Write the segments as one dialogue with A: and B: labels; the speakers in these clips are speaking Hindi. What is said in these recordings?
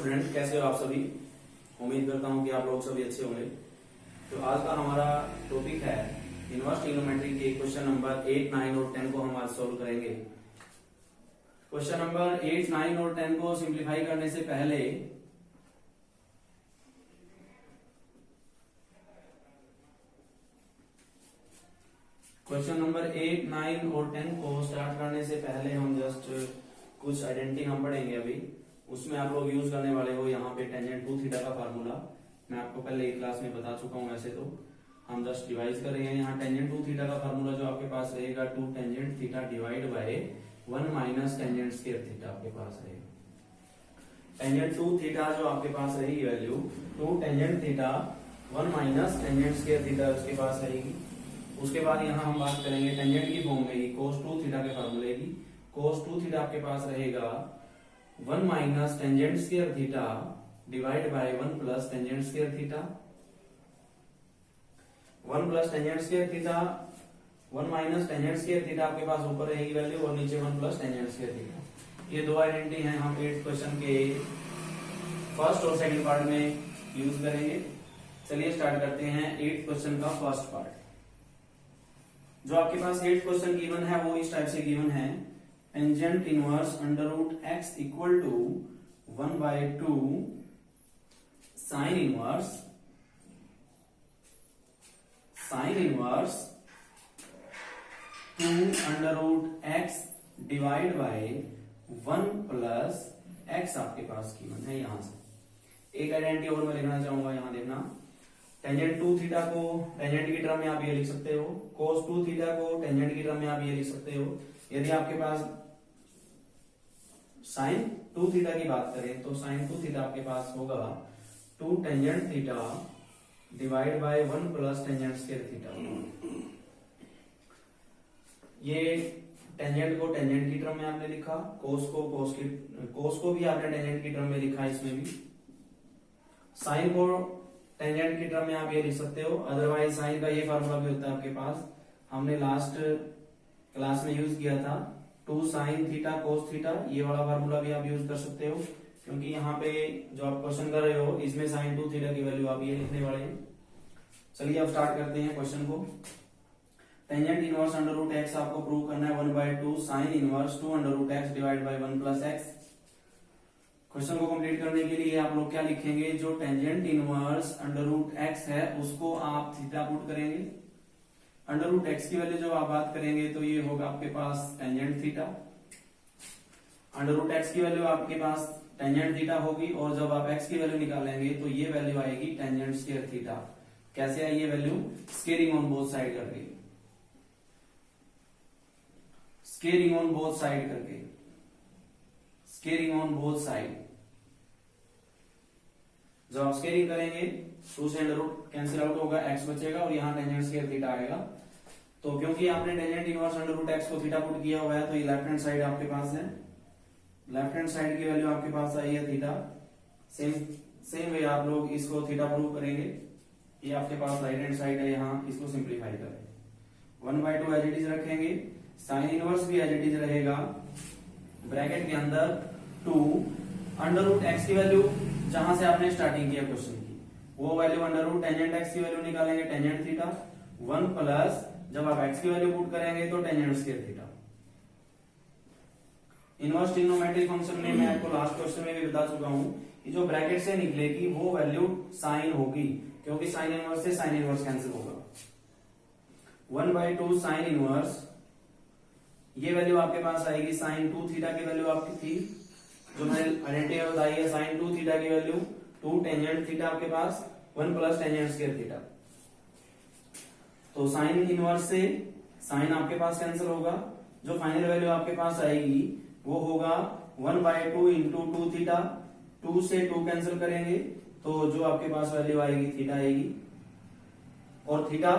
A: स्टूडेंट, कैसे हो आप सभी। उम्मीद करता हूँ कि आप लोग सभी अच्छे होंगे। तो आज का हमारा टॉपिक है इनवर्स ट्रिग्नोमेट्री के क्वेश्चन नंबर 8, 9 और 10 को हम आज सोल्व करेंगे। क्वेश्चन नंबर 8, 9 और 10 को सिंप्लीफाई करने से पहले क्वेश्चन नंबर 8, 9 और 10 को स्टार्ट करने से पहले हम जस्ट कुछ आइडेंटिटी हम पढ़ेंगे अभी। उसमें आप लोग यूज करने वाले हो यहाँ पे टेंजेंट 2 थीटा का फार्मूला। मैं आपको पहले एक क्लास में बता चुका हूँ, वैसे तो हम जस्ट डिवाइड कर रहे हैं। यहाँ टेंजेंट 2 थीटा का फार्मूला जो आपके पास रहेगा 2 tangent theta divide by 1 minus tangent square theta आपके पास रहेगा। टेंजेंट 2 थीटा जो आपके पास रहेगी value 2 tangent theta 1 minus tangent square theta उसके पास रहेगी। उसके बाद यहाँ हम बात करेंगे टेंजेंट की फॉर्म में ही cos 2 थीटा के फार्मूले की। cos 2 थीटा आपके पास रहेगा 1 minus tangent square theta divide by 1 plus tangent square theta. 1 plus tangent square theta 1 minus tangent square theta आपके पास ऊपर रहेगी वैल्यू और नीचे 1 प्लस टेंजेंट स्क्वायर थीटा। ये दो आइडेंटिटी हैं हम 8th क्वेश्चन के फर्स्ट और सेकंड पार्ट में यूज करेंगे। चलिए स्टार्ट करते हैं 8th क्वेश्चन का फर्स्ट पार्ट। जो आपके पास 8th क्वेश्चन गिवन है वो इस टाइप से गिवन है। Tangent inverse under root x equal to 1/2 sine inverse 2 under root x divide by 1 plus x आपके पास गिवन है। यहां से एक आइडेंटिटी और मैं लिखना चाहूंगा, यहां देखना। टेंजेंट 2 थीटा को टेंजेंट की टर्म में आप ये लिख सकते हो, cos 2 थीटा को टेंजेंट की टर्म में आप ये लिख सकते हो। यदि आपके पास sin 2 थीटा की बात करें तो sin 2 थीटा आपके पास होगा 2 tangent theta divide by 1 plus tangent square theta. ये टेंजेंट को टेंजेंट की टर्म में आपने लिखा, cos को भी आपने टेंजेंट की टर्म में लिखा, इसमें भी sin को टेंजेंट की टर्म में आप ये लिख सकते हो। अदरवाइज साइन का ये फार्मूला भी होता है आपके पास, हमने लास्ट क्लास में यूज किया था 2 साइन थीटा कोस थीटा। ये वाला फार्मूला भी आप यूज कर सकते हो, क्योंकि यहाँ पे जो आप क्वेश्चन कर रहे हो इसमें साइन 2 थीटा की वैल्यू आप ये लिखने वाले हैं। चलिए अब स्टार्ट करते हैं क्वेश्चन को। Tangent inverse under root X आपको प्रूव करना है 1/2 sine inverse 2 under root x divide by 1 plus X. Question को कंप्लीट करने के लिए आप लोग क्या लिखेंगे, जो tangent inverse under root X है उसको आप थीटा पुट करेंगे। अंडर रूट एक्स की वैल्यू जब आप बात करेंगे तो ये होगा आपके पास tangent theta. Under root x की वैल्यू आपके पास टेंजेंट थीटा होगी और जब आप एक्स की वैल्यू निकालेंगे तो ये वैल्यू आएगी टेंजेंट स्क्वायर थीटा। कैसे आई ये value, squaring on both side करके, स्केयरिंग ऑन बोथ साइड करके, स्केयरिंग ऑन बोथ साइड। जब आप स्केयरिंग करेंगे 2 से अंडर रूट कैंसिल आउट होगा, एक्स बचेगा और यहाँ टेंजेंट स्क्वायर थीटा आएगा। तो क्योंकि आपने tangent inverse under root x को थीटा पुट किया हुआ है तो ये लेफ्ट हैंड साइड आपके पास है। लेफ्ट हैंड साइड की वैल्यू आपके पास आई है थीटा। सेम वे आप लोग इसको थीटा प्रूव करेंगे। ये आपके पास राइट हैंड साइड है, यहाँ इसको सिंप्लीफाई करें। 1/2 एज इट इज रखेंगे, साइन इनवर्स भी एज इट इज रहेगा, ब्रैकेट के अंदर 2 अंडर रूट एक्स की वैल्यू जहां से आपने स्टार्टिंग किया क्वेश्चन की वो value under root tangent x की वैल्यू निकालेंगे टेंजेंट थीटा 1 प्लस जब आप एक्स की वैल्यू पुट करेंगे तो tangent square theta. Inverse trigonometric function में मैं आपको लास्ट क्वेश्चन में भी बता चुका हूं कि जो ब्रैकेट से निकलेगी वो वैल्यू साइन होगी, क्योंकि साइन इनवर्स से साइन इनवर्स कैंसिल होगा। 1/2 साइन इनवर्स ये वैल्यू आपके पास आएगी साइन 2 थीटा की वैल्यू आपकी थी जो मैंने आइडेंटिटी बताई है। साइन 2 थीटा की वैल्यू 2 टेंजेंट थीटा आपके पास 1 प्लस टेंजेंट स्क्वायर थीटा। तो साइन इनवर्स से साइन आपके पास कैंसिल होगा, जो फाइनल वैल्यू आपके पास आएगी वो होगा 1/2 इंटू 2 थीटा। 2 से 2 कैंसिल करेंगे तो जो आपके पास वैल्यू आएगी थीटा आएगी। और थीटा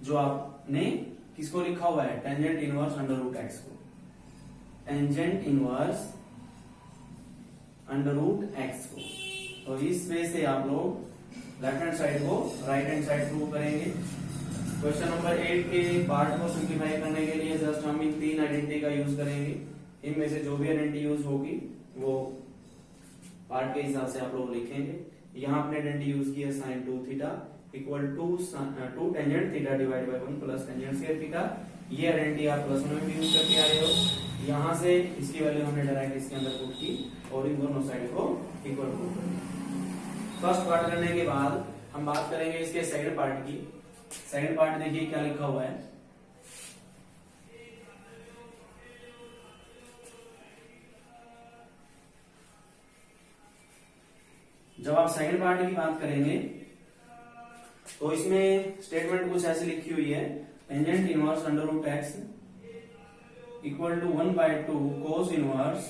A: जो आपने किसको लिखा हुआ है, tangent inverse under root x को, tangent inverse under root x को। तो इस वे से आप लोग लेफ्ट हैंड साइड को राइट हैंड साइड प्रूव करेंगे। क्वेश्चन नंबर 8 के पार्ट को सिंप्लीफाई करने के लिए जस्ट हम इन 3 आइडेंटिटी का यूज करेंगे। इनमें से जो भी आइडेंटिटी यूज होगी वो पार्ट के हिसाब से आप लोग लिखेंगे। यहाँ आपने आइडेंटिटी यूज किया sine 2 theta equal to tangent theta divide by 1 plus tangent square theta. ये आइडेंटिटी आप प्लस में भी यूज करके आ रहे हो। यहाँ से इसकी वैल्यू हमने डायरेक्ट इसके अंदर पुट की और इन दोनों साइड को इक्वल पुट कर दिया। फर्स्ट पार्ट करने के बाद हम बात करेंगे इसके सेकंड पार्ट की। सेकंड पार्ट देखिए क्या लिखा हुआ है। जब आप सेकंड पार्ट की बात करेंगे तो इसमें स्टेटमेंट कुछ ऐसी लिखी हुई है, tangent inverse under root x equal to 1/2 cos inverse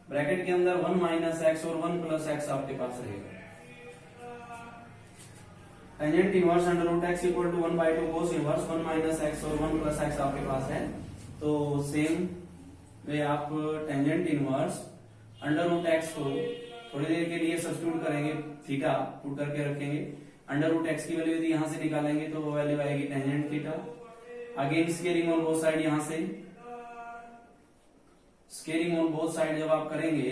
A: bracket के अंदर 1 माइनस एक्स और 1 प्लस एक्स आपके पास रहेगा। Tangent inverse under root x equal to 1/2 cos inverse 1 minus x और 1 प्लस एक्स आपके पास है। तो सेम वे आप tangent inverse under root x को थोड़ी देर के लिए सब्स्टिट्यूट करेंगे, थीटा पुट करके रखेंगे। अंडर रूट एक्स की वैल्यू यदि यहां से निकालेंगे तो वो वैल्यू आएगी tangent theta. Again scaling on both side, यहां से स्केलिंग ऑन बोथ साइड जब आप करेंगे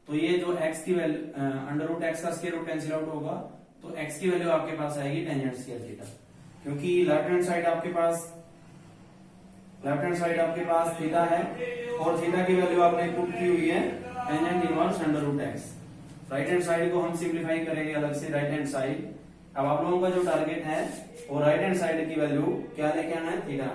A: तो ये जो x की वैल्यू अंडर रूट एक्स का स्क्वायर रूट कैंसिल आउट होगा तो x की वैल्यू आपके पास आएगी टेंजेंट स्क्वायर थीटा, क्योंकि लेफ्ट हैंड साइड आपके पास थीटा है और थीटा की वैल्यू आपने पुट की हुई है tangent inverse under root x. Right hand side को हम सिंप्लीफाई करेंगे अलग से, राइट हैंड साइड। अब आप लोगों का जो टारगेट है वो राइट हैंड साइड की वैल्यू क्या लेके आना है, थीटा।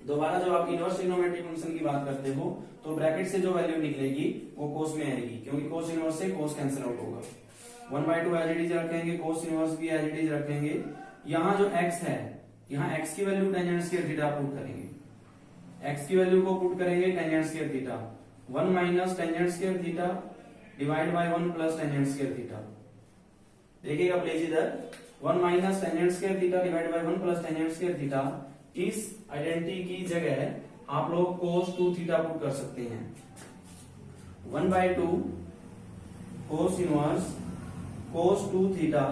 A: दोबारा जब आप इनवर्स ट्रिग्नोमेट्रिक फंक्शन की बात करते हो तो ब्रैकेट से जो वैल्यू निकलेगी वो कोस में आएगी, क्योंकि कोस इनवर्स से कोस कैंसिल आउट होगा। 1/2 एज इट इज रखेंगे, कोस इनवर्स भी एज इट इज रखेंगे। यहाँ जो x है, यहाँ x की value tangent square theta put करेंगे, x की वैल्यू को पुट करेंगे tangent square theta. 1 minus tangent square theta divide by 1 plus tangent square theta. देखिएगा प्लीज इधर 1 minus tangent square theta divide by 1 plus tangent square theta. इस आइडेंटिटी की जगह आप लोग cos 2 थीटा पुट कर सकते हैं। 1/2 cos inverse cos 2 theta.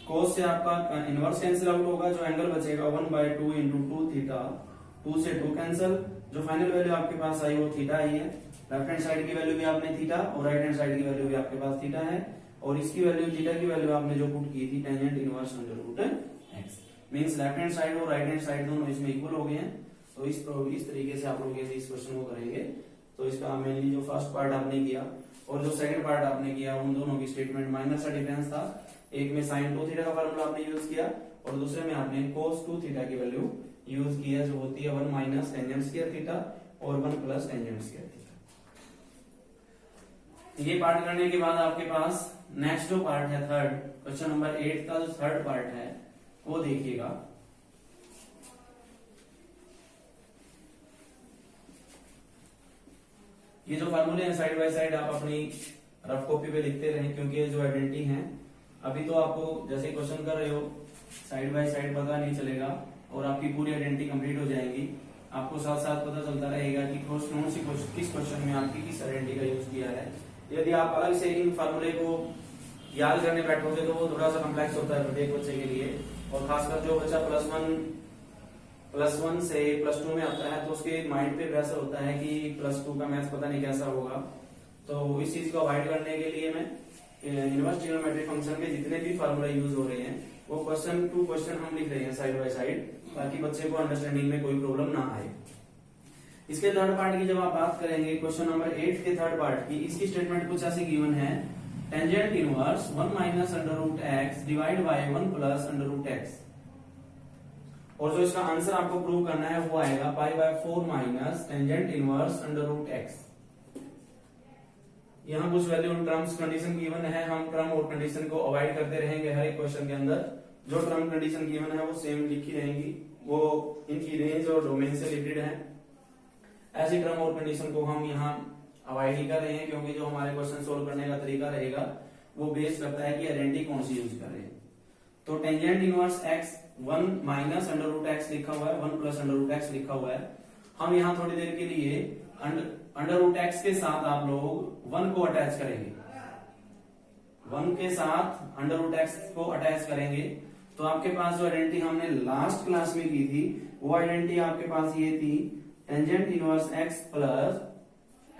A: cos से आपका इनवर्स कैंसिल आउट होगा, जो एंगल बचेगा 1/2 इंटू 2 थीटा। 2 से 2 कैंसिल, जो फाइनल वैल्यू आपके पास आई वो थीटा आई है। लेफ्ट हैंड साइड की वैल्यू भी आपने थीटा और राइट हैंड साइड की वैल्यू भी आपके पास थीटा है, और इसकी वैल्यू थीटा की वैल्यू आपने जो पुट की थी tangent inverse under root x. Means left hand side और राइट हैंड साइड दोनों इसमें इक्वल हो गए हैं। तो इस तरीके से आप लोग यदि इस क्वेश्चन को करेंगे तो इसका मेनली जो फर्स्ट पार्ट आपने किया और जो सेकंड पार्ट आपने किया उन दोनों की स्टेटमेंट माइनर सा डिफरेंस था। एक में साइन 2 थीटा का फार्मूला आपने यूज किया और दूसरे में आपने cos 2 थीटा की वैल्यू यूज किया, जो होती है 1 माइनस टेंजेंट स्क्वायर थीटा और 1 प्लस टेंजेंट स्क्वायर थीटा। ये पार्ट करने के बाद आपके पास नेक्स्ट जो पार्ट है थर्ड, क्वेश्चन नंबर 8 का जो थर्ड पार्ट है वो देखिएगा। ये जो फार्मूले हैं साइड बाय साइड आप अपनी रफ कॉपी पे लिखते रहें, क्योंकि ये जो आइडेंटिटी है अभी तो आपको जैसे क्वेश्चन कर रहे हो साइड बाय साइड पता नहीं चलेगा और आपकी पूरी आइडेंटिटी कंप्लीट हो जाएगी। आपको साथ साथ पता चलता रहेगा कि कौन सी किस क्वेश्चन में आपकी किस आइडेंटिटी का यूज किया है। यदि आप अलग से इन फार्मूले को याद करने बैठोगे तो वो थोड़ा सा कॉम्प्लेक्स होता है प्रत्येक बच्चे के लिए, और खासकर जो बच्चा +1 से +2 में आता है तो उसके माइंड पे प्रेशर होता है कि +2 का मैथ्स पता नहीं कैसा होगा। तो इस चीज को अवॉइड करने के लिए मैं इनवर्स ट्रिग्नोमेट्रिक फंक्शन के जितने भी फार्मूले यूज हो रहे हैं वो क्वेश्चन टू क्वेश्चन हम लिख रहे हैं साइड बाय साइड, ताकि बच्चे को अंडरस्टैंडिंग में कोई प्रॉब्लम ना आए। इसके थर्ड पार्ट की जब आप बात करेंगे क्वेश्चन नंबर 8 के थर्ड पार्ट की, इसकी स्टेटमेंट कुछ ऐसी गिवन है, tangent inverse 1 minus under root x divide by 1 plus under root x, और जो इसका आंसर आपको प्रूव करना है वो आएगा π/4 minus tangent inverse under root X. यहाँ कुछ वैल्यू टर्म्स कंडीशन गिवन है, हम टर्म और कंडीशन को अवॉइड करते रहेंगे हर एक क्वेश्चन के अंदर। जो टर्म कंडीशन गिवन है वो सेम लिखी रहेंगी, वो इनकी रेंज और डोमेन से रिलेटेड है। ऐसी टर्म और कंडीशन को हम यहाँ अवॉइड ही कर रहे हैं, क्योंकि जो हमारे क्वेश्चन सोल्व करने का तरीका रहेगा वो बेस करता है कि आइडेंटिटी कौन सी यूज कर रहे हैं। तो tangent inverse x 1 minus under root x लिखा हुआ है, 1 प्लस अंडर रूट एक्स लिखा हुआ है। हम यहाँ थोड़ी देर के लिए अंडर रूट एक्स के साथ आप लोग 1 को अटैच करेंगे, 1 के साथ अंडर रूट एक्स को अटैच करेंगे। तो आपके पास जो आइडेंटिटी हमने लास्ट क्लास में की थी वो आइडेंटिटी आपके पास ये थी, tangent inverse x plus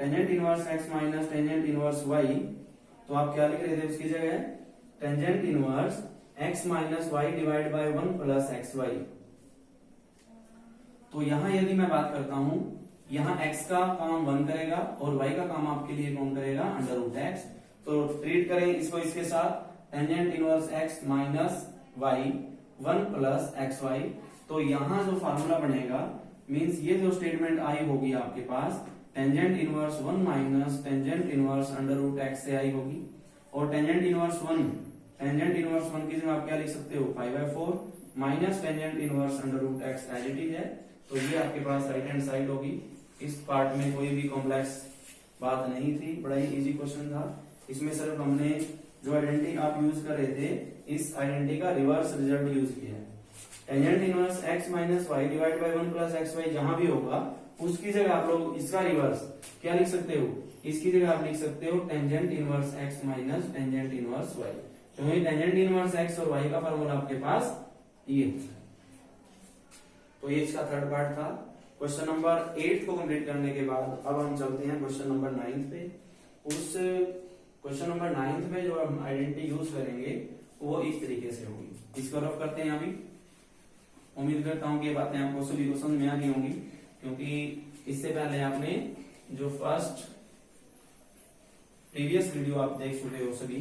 A: tangent inverse x minus tangent inverse y, तो आप क्या लिख रहे थे उसकी जगह? Tangent inverse x minus Y divide by 1 plus x y. तो यहां यदि मैं बात करता हूं, यहाँ x का काम 1 करेगा और y का काम आपके लिए कौन करेगा? Under root x. तो ट्रीट करें इसको इसके साथ, tangent inverse x minus y 1 plus x y. तो यहाँ जो फार्मूला बनेगा मींस ये जो स्टेटमेंट आई होगी आपके पास, tangent inverse 1 minus tangent inverse under root X से आई होगी। और टेंजेंट इनवर्स 1 की जगह आप क्या लिख सकते हो? 5/4 minus tangent inverse under root x as it is है। तो ये आपके पास राइट हैंड साइड होगी। इस पार्ट में कोई भी कॉम्प्लेक्स बात नहीं थी, बड़ा ही इजी क्वेश्चन था। इसमें सिर्फ हमने जो आइडेंटिटी आप यूज कर रहे थे, इस आइडेंटिटी का रिवर्स रिजल्ट यूज किया है। Tangent inverse x minus Y divide by 1 plus x y जहां भी होगा उसकी जगह आप लोग इसका रिवर्स क्या लिख सकते हो? इसकी जगह आप लिख सकते हो tangent inverse x minus tangent inverse y। क्योंकि टेंजेंट इनवर्स x और y का फॉर्मूला आपके पास ये। तो ये इसका थर्ड पार्ट था। क्वेश्चन नंबर 8 को कंप्लीट करने के बाद अब हम चलते हैं क्वेश्चन नंबर 9 पे। उस क्वेश्चन नंबर 9 में जो हम आइडेंटिटी यूज करेंगे वो इस तरीके से होगी। इसको रफ करते हैं अभी। उम्मीद करता हूं कि ये बातें आपको सभी को समझ में आ गई होंगी, क्योंकि इससे पहले आपने जो फर्स्ट प्रीवियस वीडियो आप देख चुके हो सभी।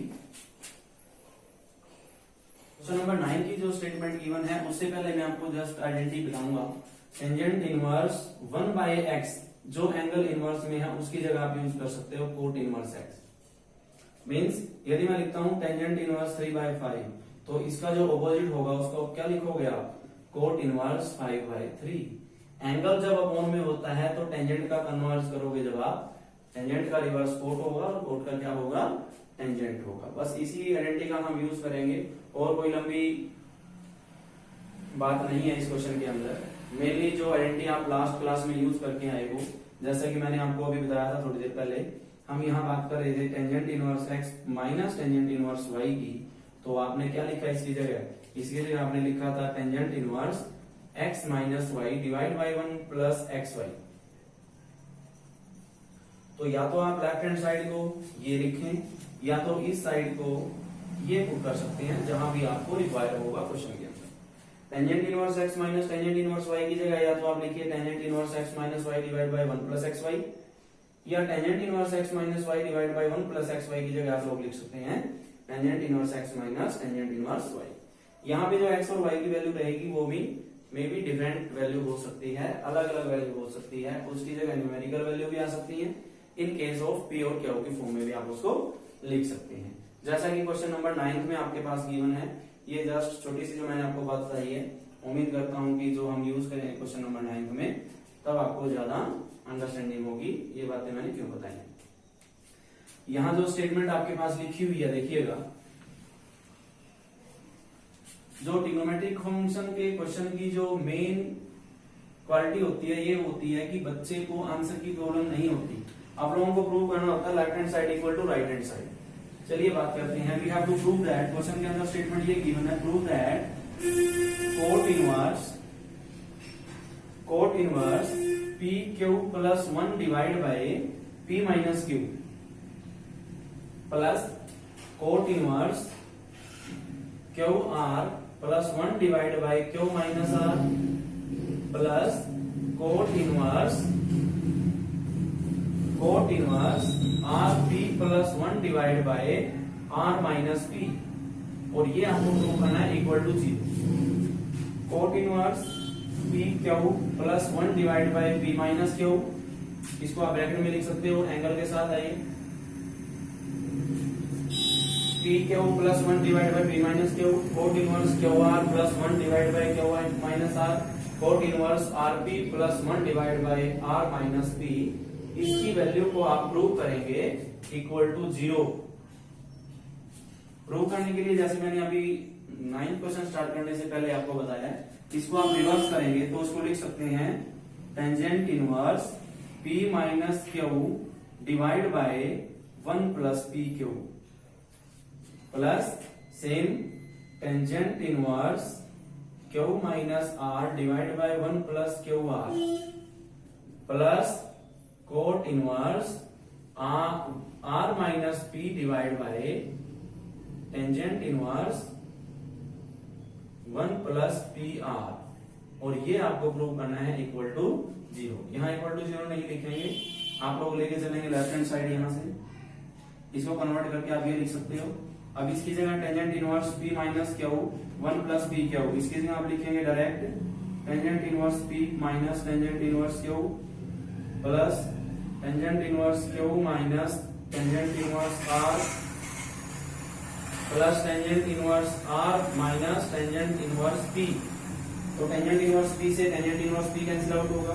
A: क्वेश्चन नंबर 9 की जो स्टेटमेंट गिवन है उससे पहले मैं आपको जस्ट आइडेंटिटी बताऊंगा। टेंजेंट इनवर्स 1 बाय एक्स जो एंगल इनवर्स में है उसकी जगह आप यूज कर सकते हो कोट इनवर्स एक्स। मींस यदि मैं लिखता हूं टेंजेंट इनवर्स 3/5 तो इसका जो ऑपोजिट होगा उसको क्या लिखोगे आप? Cot inverse 5/3। एंगल जब अपॉन में होता है तो टेंजेंट का कन्वर्स करोगे जब आप, टेंजेंट का रिवर्स कोट होगा और कोट का क्या होगा? टेंजेंट होगा। बस इसी आइडेंटिटी का हम यूज करेंगे और कोई लंबी बात नहीं है इस क्वेश्चन के अंदर। मेनली जो आइडेंटिटी आप लास्ट क्लास में यूज करके आए हो, जैसा कि मैंने आपको अभी बताया था थोड़ी देर पहले, हम यहाँ बात कर रहे थे tangent inverse x minus tangent inverse Y की। तो आपने क्या लिखा इसकी जगह? इसकी जगह आपने लिखा था tangent inverse x minus Y divide by 1 plus x y. तो या तो आप लेफ्ट हैंड साइड को ये लिखें या तो इस साइड को ये पुट कर सकते हैं जहां भी आपको रिक्वायर होगा क्वेश्चन के अंदर। Tangent inverse x minus tangent inverse Y की जगह या तो आप लिखिए tangent inverse x minus Y divide by 1 plus x Y, या tangent inverse x minus Y divide by 1 plus x Y की जगह आप लोग लिख सकते हैं tangent inverse x minus tangent inverse Y. यहाँ पे जो एक्स और वाई की वैल्यू रहेगी वो भी मे बी डिफरेंट वैल्यू हो सकती है, अलग अलग वैल्यू हो सकती है। उसकी जगह न्यूमेरिकल वैल्यू भी आ सकती है। इन केस ऑफ पी और क्यू की फॉर्म में भी आप उसको लिख सकते हैं। जैसा कि क्वेश्चन नंबर 9 में आपके पास गिवन है, ये जस्ट छोटी सी जो मैंने आपको बात बताई है, उम्मीद करता हूं कि जो हम यूज करें क्वेश्चन नंबर 9 में तब आपको ज्यादा अंडरस्टैंडिंग होगी ये बातें मैंने क्यों बताई। यहां जो स्टेटमेंट आपके पास लिखी हुई है देखिएगा, जो ट्रिग्नोमेट्रिक फंक्शन के क्वेश्चन की जो मेन क्वालिटी होती है ये होती है कि बच्चे को आंसर की प्रॉब्लम नहीं होती, आप लोगों को प्रूव करना होता है left hand side equal to right hand side. चलिए बात करते हैं। We have to prove that, question के अंदर स्टेटमेंट ये गिवन है, prove that cot inverse p q plus 1 divide by p minus q plus cot inverse q r plus 1 divide by q minus r plus cot inverse r p plus 1 divide by r minus p, और ये आपको प्रूव करना है equal to 0। Cot inverse p q plus 1 divide by p minus q, इसको आप ब्रैकेट में लिख सकते हो एंगल के साथ। आइए p q plus 1 divide by p minus q, cot inverse q r plus 1 divide by q minus r, cot inverse r p plus 1 divide by r minus p. इसकी वैल्यू को आप प्रूव करेंगे इक्वल टू 0। प्रूव करने के लिए जैसे मैंने अभी 9 क्वेश्चन स्टार्ट करने से पहले आपको बताया, इसको आप रिवर्स करेंगे तो उसको लिख सकते हैं tangent inverse P minus q divide by 1 plus p q plus same tangent inverse q minus r divide by 1 plus q r plus cot inverse r minus p divide by tangent inverse 1 plus p r, और ये आपको प्रूव करना है इक्वल टू 0। यहाँ इक्वल टू 0 नहीं लिखेंगे, आप लोग लेके चलेंगे लेफ्ट हैंड साइड, यहाँ से इसको कन्वर्ट करके आप ये लिख सकते हो। अब इसकी जगह tangent inverse p minus q 1 plus p q, इसकी जगह आप लिखेंगे direct tangent inverse p minus tangent inverse q plus tangent inverse q minus tangent inverse r plus tangent inverse r minus tangent inverse p. तो टेंजेंट इनवर्स पी से tangent inverse p cancel out होगा,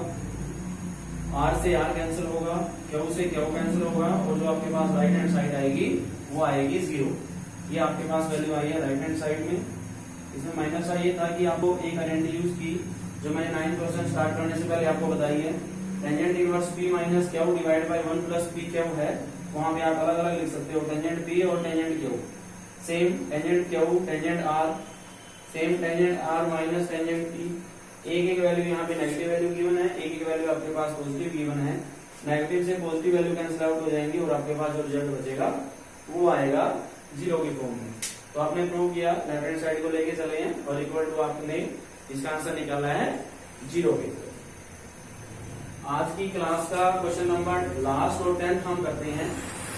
A: आर से आर कैंसिल होगा, क्यू से क्यू कैंसिल होगा, और जो आपके पास राइट हैंड साइड आएगी वो आएगी 0। ये आपके पास वैल्यू आई है राइट हैंड साइड में। इसमें माइनस का ये था कि आपको एक आइडेंटिटी यूज की जो मैंने 9% स्टार्ट करने से पहले आपको बताई है, tangent inverse p minus q divide by 1 plus p q है, वहां पे आप अलग अलग लिख सकते हो, टेंजेंट पी और tangent q. Same tangent q tangent r, same tangent r minus tangent p. एक एक वैल्यू यहाँ पे नेगेटिव वैल्यू गिवन है, एक एक वैल्यू आपके पास पॉजिटिव गिवन है। नेगेटिव से पॉजिटिव वैल्यू कैंसिल आउट हो जाएंगी और आपके पास जो रिजल्ट बचेगा वो आएगा 0 के फॉर्म में। तो आपने प्रूव किया, लेफ्ट हैंड साइड को लेके चले हैं और इक्वल टू आपने इसका आंसर निकाला है 0 के। आज की क्लास का क्वेश्चन नंबर लास्ट और 10th हम करते हैं।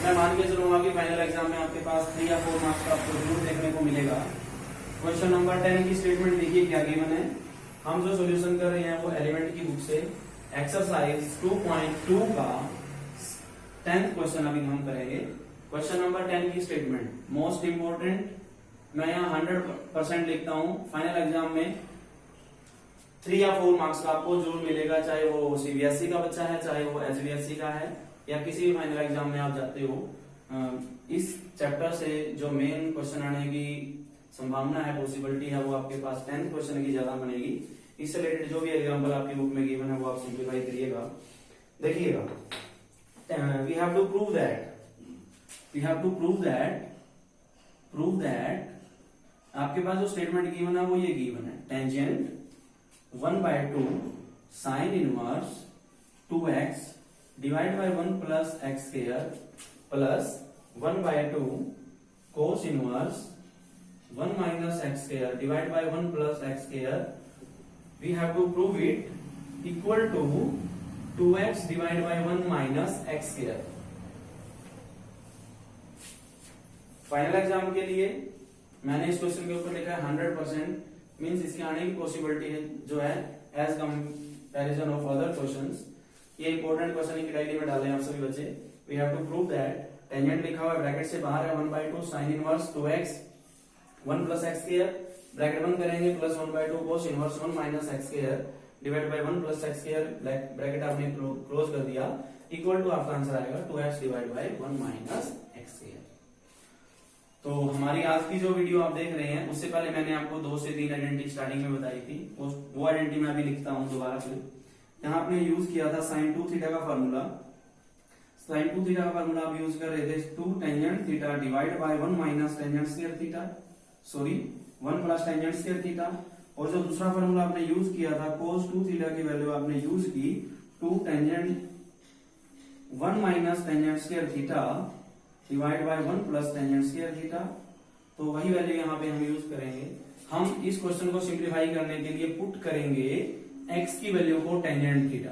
A: मैं मान के चलूंगा कि फाइनल एग्जाम में आपके पास 3 या 4 मार्क्स का आपको जरूर देखने को मिलेगा। क्वेश्चन नंबर 10 की स्टेटमेंट देखिए क्या गिवन है। हम जो सॉल्यूशन कर रहे हैं वो एलिमेंट की बुक से एक्सरसाइज 2.2 का 10th क्वेश्चन अभी हम करेंगे। क्वेश्चन नंबर 10 की स्टेटमेंट मोस्ट इंपोर्टेंट, मैं यहाँ 100% लिखता हूँ। फाइनल एग्जाम में 3 या 4 मार्क्स का आपको जरूर मिलेगा, चाहे वो सीबीएसई का बच्चा है, चाहे वो एचबीएसई का है, या किसी भी फाइनल एग्जाम में आप जाते हो। इस चैप्टर से जो मेन क्वेश्चन आने की संभावना है, पॉसिबिलिटी है, वो आपके पास 10th क्वेश्चन की ज्यादा बनेगी। इससे रिलेटेड जो भी एग्जाम्पल आपकी बुक में गिवन है वो आप सिंप्लीफाई करिएगा। देखिएगा, we have to prove that आपके पास जो स्टेटमेंट गिवन है वो ये गिवन है, tangent 1/2 sine inverse 2x divide by 1 plus x square plus 1/2 cos inverse 1 minus x square divide by 1 plus x square. We have to prove it equal to 2x divide by 1 minus x square. Final exam के लिए मैंने इस क्वेश्चन के ऊपर लिखा है 100%, मींस इसके आने की पॉसिबिलिटी है जो है as comparison of other questions. ये इंपॉर्टेंट क्वेश्चन की डायरी में डालें आप सभी बच्चे। We have to prove that tangent लिखा हुआ है, ब्रैकेट से बाहर है 1/2 sine inverse 2x 1 plus x square, bracket बंद करेंगे, plus 1/2 cos inverse 1 minus x square divide by 1 plus x square, bracket आपने क्लोज कर दिया, इक्वल टू आपका आंसर आएगा 2x divide by 1 minus x square. तो हमारी आज की जो वीडियो आप देख रहे हैं, उससे पहले मैंने आपको 2 से 3 आइडेंटिटी स्टार्टिंग में बताई थी, वो आइडेंटिटी मैं अभी लिखता हूं दोबारा फिर। यहाँ आपने यूज किया था साइन 2 थीटा का फार्मूला। साइन 2 थीटा का फार्मूला आप यूज कर रहे थे 2 tangent theta divide by 1 minus tangent square theta, sorry 1 plus tangent square theta. और जो दूसरा फार्मूला आपने यूज किया था कोस 2 थीटा की वैल्यू आपने यूज की 2 tangent 1 minus tangent square theta divide by 1 plus tangent square theta. तो वही वैल्यू यहाँ पे हम यूज करेंगे। हम इस क्वेश्चन को सिंप्लीफाई करने के लिए पुट करेंगे x की वैल्यू को टेंजेंट थीटा।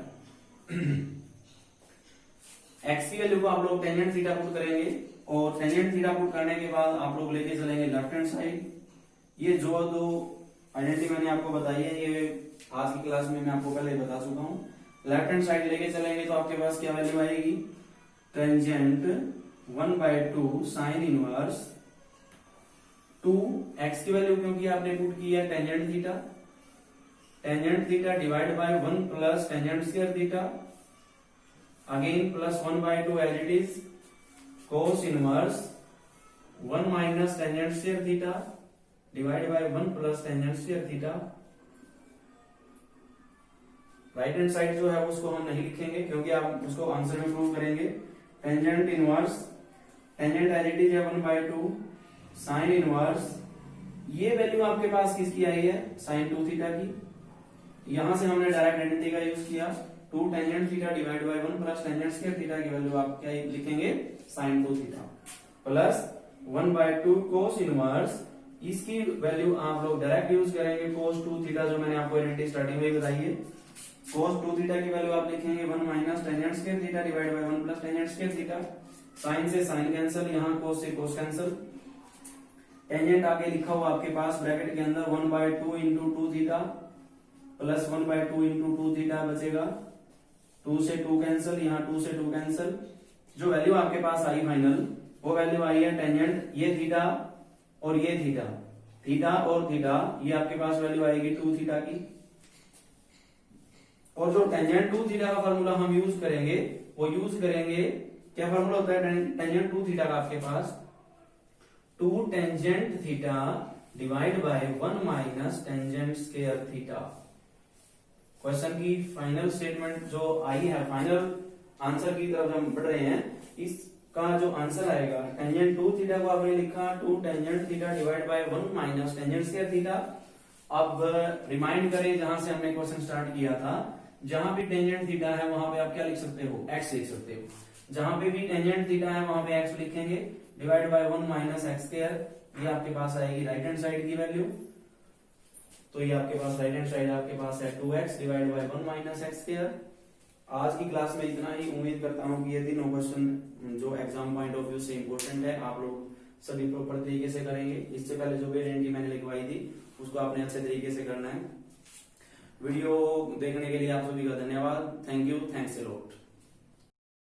A: x की वैल्यू को आप लोग टेंजेंट थीटा पुट करेंगे, और टेंजेंट थीटा पुट करने के बाद आप लोग लेके चलेंगे लेफ्ट हैंड साइड। ये जो 2 आइडेंटिटी मैंने आपको बताई है, ये आज की क्लास में मैं आपको पहले ही बता चुका हूँ। लेफ्ट हैंड साइड लेके चलेंगे तो आपके पास क्या वैल्यू आएगी, टेंजेंट 1/2 साइन इनवर्स 2x की वैल्यू क्योंकि आपने पुट की है tangent theta divide by 1 plus tangent square theta, again plus 1/2 as it is, cos inverse 1 minus tangent square theta divide by 1 plus tangent square theta. Right hand side जो है उसको हम नहीं लिखेंगे क्योंकि आप उसको आंसर में प्रूव करेंगे। Tangent inverse, tangent as it is है 1/2 साइन इनवर्स, ये वैल्यू आपके पास किसकी आई है, साइन 2 थीटा की। यहां से हमने डायरेक्ट आइडेंटिटी का यूज किया 2 tangent theta divide by 1 plus tangent square theta की वैल्यू आप क्या लिखेंगे sine 2 theta plus 1/2 cos inverse, इसकी वैल्यू आप लोग डायरेक्ट यूज करेंगे कोस 2 थीटा जो मैंने आपको एनटी स्टार्टिंग में बताई है। कोस 2 थीटा की वैल्यू आप लिखेंगे 1 minus tangent square theta divide by 1 plus tangent square theta. Sine से साइन कैंसिल, यहाँ कोस से कोस कैंसिल। टेंजेंट आगे लिखा हुआ आपके पास ब्रैकेट के अंदर 1/2 into 2 theta plus 1/2 into 2 theta बचेगा। 2 से 2 कैंसिल, यहाँ 2 से 2 कैंसिल। जो वैल्यू आपके पास आई फाइनल वो वैल्यू आई है टेंजेंट ये थीटा और ये थीटा, थीटा और थीटा, ये आपके पास वैल्यू आएगी 2 थीटा की। और जो टेंजेंट 2 थीटा का फार्मूला हम यूज करेंगे वो यूज करेंगे, क्या फार्मूला होता है टेंजेंट 2 थीटा का आपके पास 2 tangent theta divide by 1 minus tangent square theta. Question की फाइनल स्टेटमेंट जो आई है, फाइनल आंसर की तरफ हम बढ़ रहे हैं, इसका जो आंसर आएगा टेंजेंट 2 थीटा को आपने लिखा 2 tangent theta divide by 1 minus tangent square theta. अब रिमाइंड करें जहां से हमने क्वेश्चन स्टार्ट किया था, जहां भी टेंजेंट थीटा है वहां पे आप क्या लिख सकते हो, x लिख सकते हो। जहां पे भी टेंजेंट थीटा है वहां पे x लिखेंगे divide by 1 minus x square, ये आपके पास आएगी राइट हैंड साइड की वैल्यू। तो ये आपके पास राइट हैंड साइड आपके पास है 2x divide by 1 minus x square. आज की क्लास में इतना ही। उम्मीद करता हूँ कि ये तीनों क्वेश्चन जो एग्जाम पॉइंट ऑफ व्यू से इंपॉर्टेंट है आप लोग सभी प्रॉपर तरीके से करेंगे। इससे पहले जो वेरिएंट मैंने लिखवाई थी उसको आपने अच्छे तरीके से करना है। वीडियो देखने के लिए आप सभी का धन्यवाद। Thank you, thanks a lot.